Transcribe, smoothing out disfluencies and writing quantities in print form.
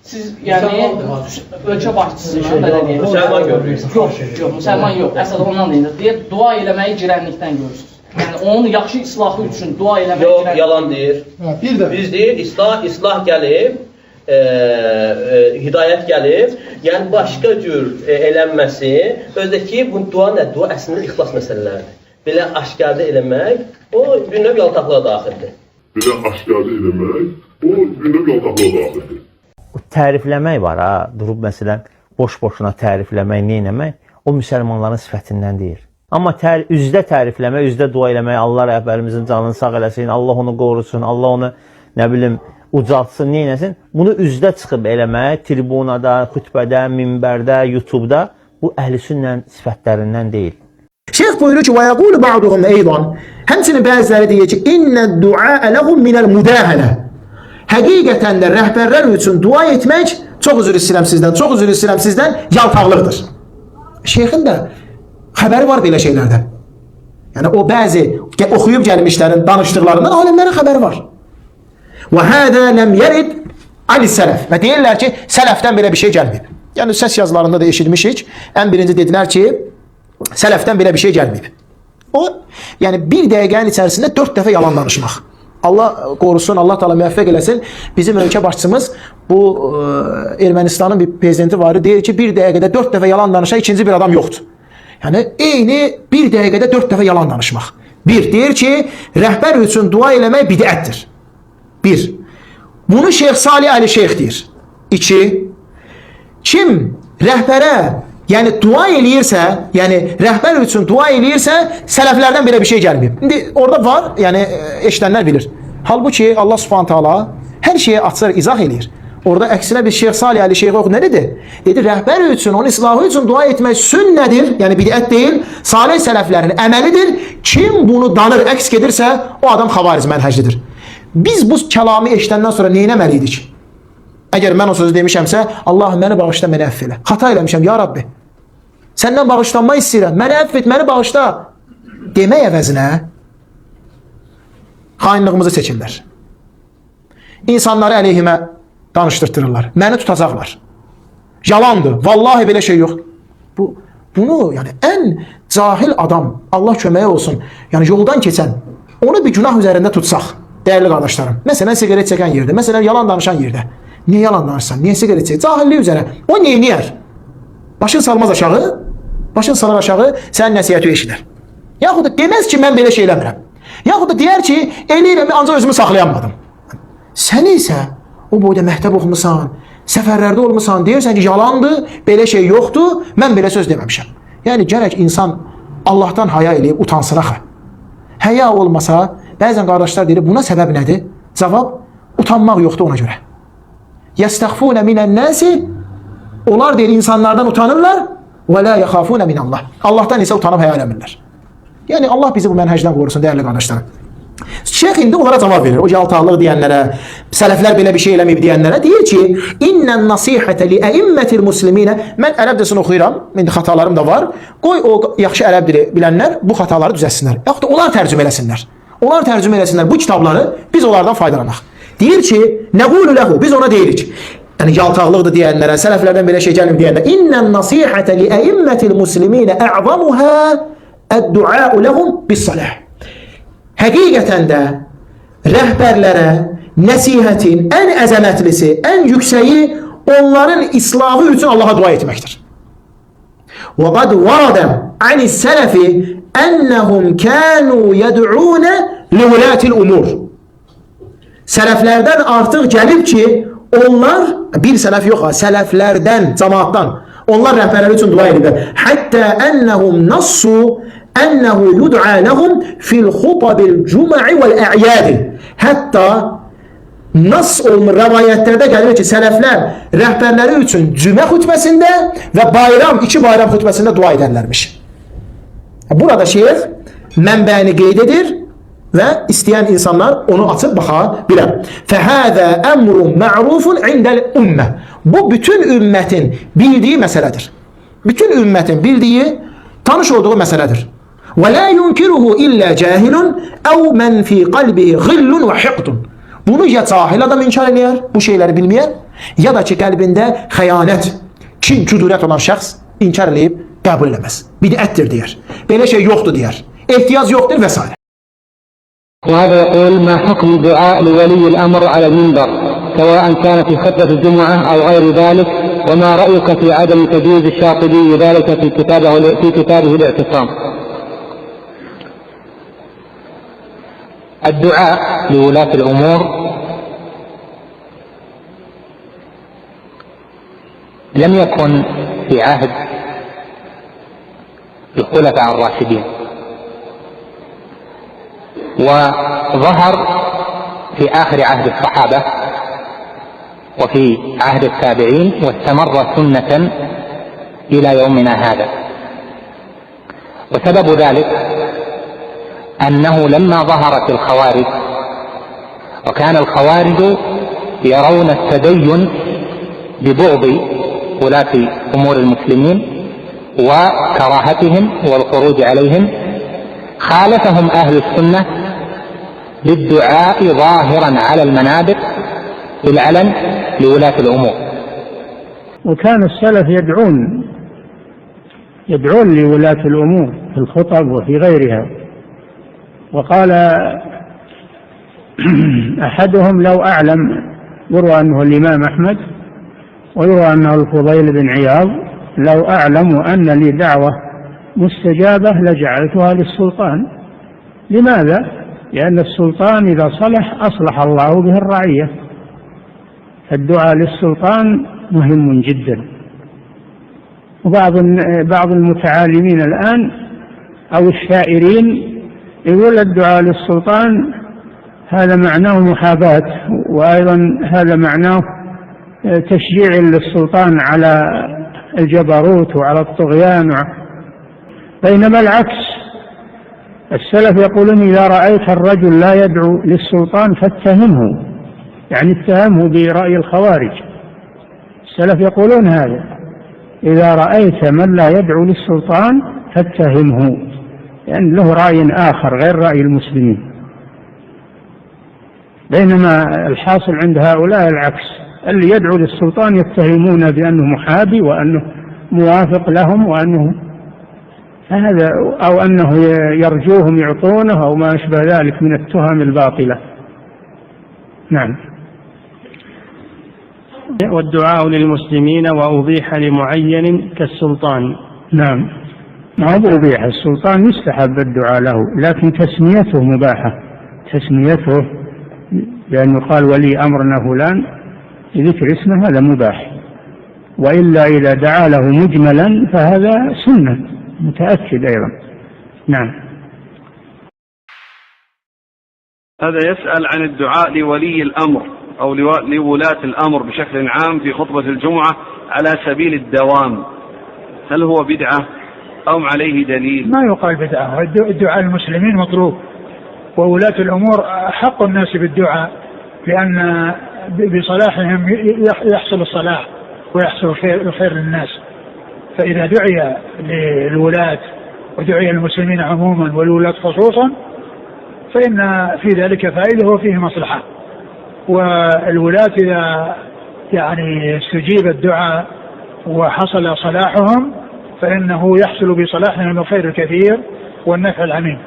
Siz yəni ölkə başçısından belə deyək. Müsəlman görürsünüz. Yox, müsəlman yox. Əsas ondan deyir, dua eləməyi girənlikdən görürsünüz. Yəni onun yaxşı islahı üçün dua eləməyi girənlikdən. Yox, yalan deyir. Biz deyir, islah gəlib, hidayət gəlib, yəni başqa cür elənməsi, özdəki bu dua nə? Dua əslində ixlas məsələləridir. Belə aşkarda eləmək, o bir növ yaltaqlığa daxildir. Belə aşkarda eləmək, o bir növ yaltaqlığa daxildir. Tərifləmək var ha, durub məsələn boş-boşuna tərifləmək, neynəmək, o müsəlmanların sifətindən deyir. Amma üzdə tərifləmək, üzdə dua eləmək, Allah rəhbərimizin canını sağ eləsin, Allah onu qorusun, Allah onu nə bilim ucaltsın, neynəsin, bunu üzdə çıxıb eləmək, tribunada, xütbədə, minbərdə, YouTube'da bu əhlüsünnə sifətlərindən deyil. Şeyh buyurur ki, وَيَقُولُ بَعْضُهُمْ اَيْضًا Həmçinin bəziləri deyir ki, اِنَّ الدُّعَاءَ لَهُمْ مِنَ الْمُدَاهَنَةِ Həqiqətən də rəhbərlər üçün dua etmək, çox üzr istəyirəm sizdən, yaltaqlıqdır. Şeyxin də xəbəri var belə şeylərdən. Yəni o bəzi oxuyub gəlmişlərin danışdıqlarından alimlərin xəbəri var. وَهَذَا لَمْ يَرِدْ عَلِ السَّلَفِ Və deyirlər ki, sələfdən belə bir şey gəlməyib. Yəni səs yazılarında da eşitmişik. Ən birinci dedilər ki, sələfdən belə bir şey gəlməyib. O, yəni bir dəqiqənin içərisində 4 dəfə yalan danışmaq. Allah qorusun, Allah Teala müvəffəq eləsin. Bizim ölkə başçımız bu Ermənistanın bir prezidenti var, deyir ki, bir dəqiqədə 4 dəfə yalan danışan ikinci bir adam yoxdur. Yəni eyni bir dəqiqədə 4 dəfə yalan danışmaq. Bir, deyir ki, rəhbər üçün dua eləmək bidətdir. Bir, bunu Şeyx Salih Əli Şeyx deyir. İki, kim rəhbərə yəni dua eləyirsə, yəni rəhbər üçün dua eləyirsə, sələflərdən belə bir şey gəlməyib. İndi orada var, yəni eşidənlər bilir. Halbuki Allah Subhanahu taala hər şeyi açıq izah eləyir. Orada əksinə bir Şeyx Salih Əli Şeyx oxu nə dedi? Dedi, rəhbər üçün, onun islahı üçün dua etmək sünnədir, yəni bidət deyil, salih sələflərin əməlidir. Kim bunu danır, əks gedirsə, o adam xavariz mənhəclidir. Biz bu kəlamı eşidəndən sonra neynəməliydik? Əgər mən o sözü demişəmsə, Allah məni bağışla, məni əff elə. Xata eləmişəm, ya Rabbi. Səndən bağışlanma istəyirəm, məni əff et, məni bağışla. Demək əvəzinə xainlığımızı seçirlər. İnsanları əleyhimə danışdırtırırlar. Məni tutacaqlar. Yalandır. Vallahi belə şey yox. Bunu yəni ən cahil adam, Allah köməyi olsun, yəni yoldan keçən, onu bir günah üzərində tutsaq, dəyərli qardaşlarım. Məsələn, sigaret çəkən yerdə, məsələn, yalan danışan yerdə. Niyə yalan danışsan? Niyə sigaret çəkir? Cahillik üzərə. O neyniyər? Başın salmaz aşağı, başın salar aşağı, sənin nəsiyyəti eşidər. Yaxud da deməz ki, mən belə şey eləmirəm. Yaxud da deyər ki, eləyirəm, ancaq özümü saxlayamadım. Sən isə o boyda məktəb oxumusan, səfərlərdə olmusan, deyirsən ki, yalandır, belə şey yoxdur, mən belə söz deməmişəm. Yəni, gərək insan Allahdan haya eləyib utansın axı. Həya olmasa, bəzən qardaşlar deyir, buna səbəb nədir? Cavab, utanmaq yoxdur ona görə. Yəstəxfunə minən-nəsi Onlar deyir, insanlardan utanırlar və la yaxafunə minəllah. Allahdan isə utanıb həya eləmirlər. Yəni, Allah bizi bu mənhəcdən qorusun, dəyərli qardaşlarım. Şeyx indi onlara cavab verir. O yaltaqlıq deyənlərə, sələflər belə bir şey eləməyib deyənlərə deyir ki, İnnən nasihətə li əimmətil musliminə. Mən ərəbcəsini oxuyuram, indi xatalarım da var. Qoy o yaxşı ərəb dili bilənlər bu xataları düzəsinlər. Yaxud da onlar tərcümə eləsinlər. Onlar tərcümə eləsinlər bu kitabları, biz onlardan faydalanaq. Deyir ki, nəqulu ləhu, biz ona deyirik. Yəni, yaltaqlıqdır deyənlərə, sələflərdən belə şey gəlməyib deyənlərə. İnnən nasihətə li əimmətil musliminə ə'zamuhə əd-du'a'u ləhum bis-salah. Həqiqətən də rəhbərlərə nəsihətin ən əzəmətlisi, ən yüksəyi onların islahı üçün Allaha dua etməkdir. وَقَدْ وَرَدَ عَنِ السَّلَفِ أَنَّهُمْ كَانُوا يَدْعُونَ لِوُلَاتِ الْأُمُورِ. Sələflərdən artıq gəlib ki, onlar, bir sələf yox, sələflərdən, cemaatdan, onlar rəhbərləri üçün dua edirlər. Həttə ennəhum nassu ənəhu yud'a ləhum fil xutabil cum'i vəl-ə'yədi. Hətta nas olmur, rəvayətlərdə gəlir ki, sələflər rəhbərləri üçün cümə xutbəsində və bayram, iki bayram xutbəsində dua edərlərmiş. Burada şeyx mənbəni qeyd edir və istəyən insanlar onu açıb baxa bilər. Fəhəzə əmrun ma'rufun indəl ümmə. Bu, bütün ümmətin bildiyi məsələdir. Bütün ümmətin bildiyi, tanış olduğu məsələdir. Və la yunkiruhu illə cahilun əv mən fi qalbihi ghillun və hiqdun. Bunu ya cahil adam inkar eləyər, bu şeyləri bilməyər, ya da ki qəlbində xəyanət, kin, cüdurət olan şəxs inkar edib qəbul eləməz. Bidətdir deyər. Belə şey yoxdur deyər. Ehtiyac yoxdur və s. وهذا يقول: ما حكم الدعاء لولي الأمر على المنبر سواء كان في خطبة الجمعة أو غير ذلك، وما رأيك في عدم تجويز الشاطبي ذلك في كتابه الاعتصام؟ الدعاء لولاة الأمور لم يكن في عهد الخلفاء الراشدين، وظهر في آخر عهد الصحابة وفي عهد التابعين، واستمر سنة إلى يومنا هذا. وسبب ذلك أنه لما ظهرت الخوارج، وكان الخوارج يرون التدين ببغض ولاة أمور المسلمين وكراهتهم والخروج عليهم، خالفهم أهل السنة بالدعاء ظاهرا على المنابر بالعلن لولاة الأمور. وكان السلف يدعون لولاة الأمور في الخطب وفي غيرها. وقال أحدهم: لو أعلم، يروى أنه الإمام أحمد ويروى أنه الفضيل بن عياض، لو أعلم أن لي دعوة مستجابة لجعلتها للسلطان. لماذا؟ لأن السلطان إذا صلح أصلح الله به الرعية. الدعاء للسلطان مهم جدا. وبعض المتعالمين الآن أو الشائرين يقول الدعاء للسلطان هذا معناه محاباة، وأيضا هذا معناه تشجيع للسلطان على الجبروت وعلى الطغيان، بينما العكس. السلف يقولون: إذا رأيت الرجل لا يدعو للسلطان فاتهمه، يعني اتهمه برأي الخوارج. السلف يقولون هذا: إذا رأيت من لا يدعو للسلطان فاتهمه، لأن له رأي آخر غير رأي المسلمين. بينما الحاصل عند هؤلاء العكس، اللي يدعو للسلطان يتهمون بأنه محابي وأنه موافق لهم وأنه هذا، أو أنه يرجوهم يعطونه أو ما أشبه ذلك من التهم الباطلة. نعم. والدعاء للمسلمين وأبيح لمعين كالسلطان. نعم، ما هو أبيح، السلطان يستحب الدعاء له، لكن تسميته مباحة، تسميته لأنه قال ولي أمرنا فلان ذكر اسمه هذا مباح. وإلا إذا دعا له مجملا فهذا سنة متأكد أيضا. نعم. هذا يسأل عن الدعاء لولي الأمر أو لولاة الأمر بشكل عام في خطبة الجمعة على سبيل الدوام، هل هو بدعة أو عليه دليل؟ ما يقال بدعة، الدعاء المسلمين مطلوب، وولاة الأمور حق الناس بالدعاء، لأن بصلاحهم يحصل الصلاح ويحصل الخير للناس. فإذا دعي للولاة ودعي المسلمين عموما والولاة خصوصا فإن في ذلك فائدة وفيه مصلحة. والولاة إذا يعني استجيب الدعاء وحصل صلاحهم فإنه يحصل بصلاحهم الخير الكثير والنفع العميم.